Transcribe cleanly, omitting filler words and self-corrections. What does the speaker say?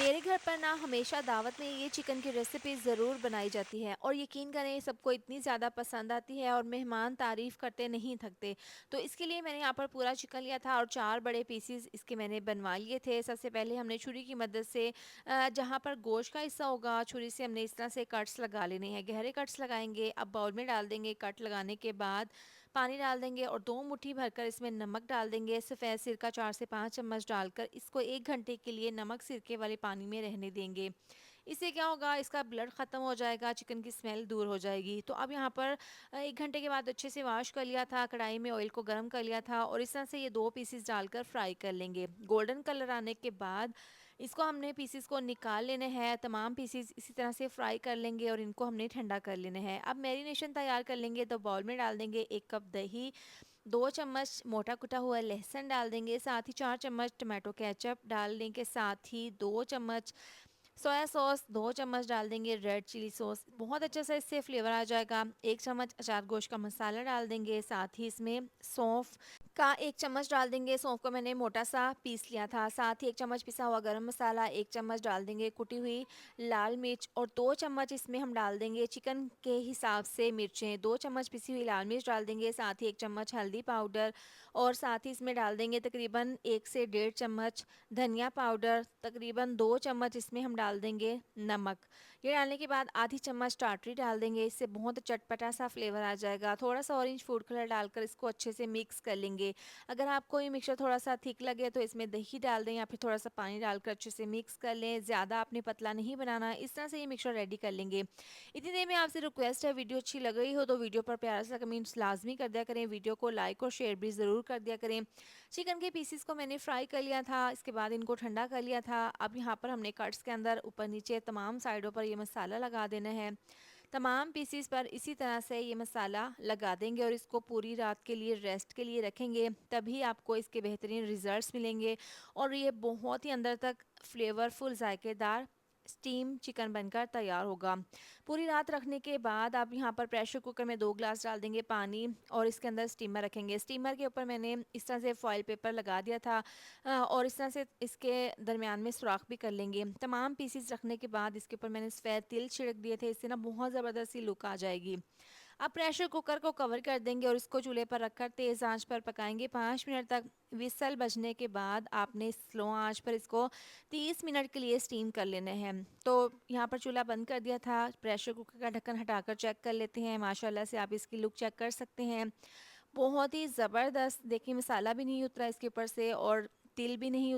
मेरे घर पर ना हमेशा दावत में ये चिकन की रेसिपी ज़रूर बनाई जाती है और यकीन करें सबको इतनी ज़्यादा पसंद आती है और मेहमान तारीफ़ करते नहीं थकते। तो इसके लिए मैंने यहाँ पर पूरा चिकन लिया था और 4 बड़े पीसेस इसके मैंने बनवा लिए थे। सबसे पहले हमने छुरी की मदद से जहाँ पर गोश्त का हिस्सा होगा छुरी से हमने इस तरह से कट्स लगा लेने हैं, गहरे कट्स लगाएंगे। अब बाउल में डाल देंगे, कट लगाने के बाद पानी डाल देंगे और 2 मुट्ठी भरकर इसमें नमक डाल देंगे। सफ़ेद सिरका 4 से 5 चम्मच डालकर इसको 1 घंटे के लिए नमक सिरके वाले पानी में रहने देंगे। इससे क्या होगा, इसका ब्लड ख़त्म हो जाएगा, चिकन की स्मेल दूर हो जाएगी। तो अब यहाँ पर 1 घंटे के बाद अच्छे से वॉश कर लिया था, कढ़ाई में ऑयल को गर्म कर लिया था और इस तरह से ये 2 पीसेस डालकर फ्राई कर लेंगे। गोल्डन कलर आने के बाद इसको हमने पीसेस को निकाल लेने हैं। तमाम पीसेस इसी तरह से फ्राई कर लेंगे और इनको हमने ठंडा कर लेने हैं। अब मैरिनेशन तैयार कर लेंगे। तो बाउल में डाल देंगे 1 कप दही, 2 चम्मच मोटा कुटा हुआ लहसुन डाल देंगे, साथ ही 4 चम्मच टमाटो केचप डालने के साथ ही 2 चम्मच सोया सॉस, 2 चम्मच डाल देंगे रेड चिली सॉस, बहुत अच्छा सा इससे फ्लेवर आ जाएगा। 1 चम्मच अचार गोश्त का मसाला डाल देंगे, साथ ही इसमें सौंफ का 1 चम्मच डाल देंगे। सौंफ को मैंने मोटा सा पीस लिया था। साथ ही 1 चम्मच पिसा हुआ गरम मसाला, 1 चम्मच डाल देंगे कुटी हुई लाल मिर्च और 2 चम्मच इसमें हम डाल देंगे चिकन के हिसाब से मिर्चें, 2 चम्मच पिसी हुई लाल मिर्च डाल देंगे, साथ ही 1 चम्मच हल्दी पाउडर और साथ ही इसमें डाल देंगे तकरीबन 1 से डेढ़ चम्मच धनिया पाउडर, तकरीबन 2 चम्मच इसमें हम डाल देंगे नमक। ये डालने के बाद आधी चम्मच टाटरी डाल देंगे, इससे बहुत चटपटा सा फ्लेवर आ जाएगा। थोड़ा सा ऑरेंज फूड कलर डालकर इसको अच्छे से मिक्स कर लेंगे। अगर आपको ये मिक्सचर थोड़ा सा थिक लगे तो इसमें दही डाल दें या फिर थोड़ा सा पानी डालकर अच्छे से मिक्स कर लें। ज़्यादा आपने पतला नहीं बनाना, इस तरह से ये मिक्सचर रेडी कर लेंगे। इतनी देर में आपसे रिक्वेस्ट है, वीडियो अच्छी लग रही हो तो वीडियो पर प्यारा सा कमेंट्स लाजमी कर दिया करें, वीडियो को लाइक और शेयर भी ज़रूर कर दिया करें। चिकन के पीसेस को मैंने फ्राई कर लिया था, इसके बाद इनको ठंडा कर लिया था। अब यहाँ पर हमने कट्स के अंदर ऊपर नीचे तमाम साइडों पर ये मसाला लगा देना है। तमाम पीसीस पर इसी तरह से ये मसाला लगा देंगे और इसको पूरी रात के लिए रेस्ट के लिए रखेंगे, तभी आपको इसके बेहतरीन रिजल्ट्स मिलेंगे और ये बहुत ही अंदर तक फ्लेवरफुल जायकेदार स्टीम चिकन बनकर तैयार होगा। पूरी रात रखने के बाद आप यहाँ पर प्रेशर कुकर में 2 ग्लास डाल देंगे पानी और इसके अंदर स्टीमर रखेंगे। स्टीमर के ऊपर मैंने इस तरह से फॉइल पेपर लगा दिया था और इस तरह से इसके दरमियान में सुराख भी कर लेंगे। तमाम पीसेस रखने के बाद इसके ऊपर मैंने सफ़ेद तिल छिड़क दिए थे, इससे ना बहुत ज़बरदस्त सी लुक आ जाएगी। अब प्रेशर कुकर को कवर कर देंगे और इसको चूल्हे पर रखकर तेज़ आंच पर पकाएंगे 5 मिनट तक। विसल बजने के बाद आपने स्लो आंच पर इसको 30 मिनट के लिए स्टीम कर लेने हैं। तो यहाँ पर चूल्हा बंद कर दिया था, प्रेशर कुकर का ढक्कन हटाकर चेक कर लेते हैं। माशाल्लाह से आप इसकी लुक चेक कर सकते हैं, बहुत ही ज़बरदस्त। देखिए मसाला भी नहीं उतरा इसके ऊपर से और तिल भी नहीं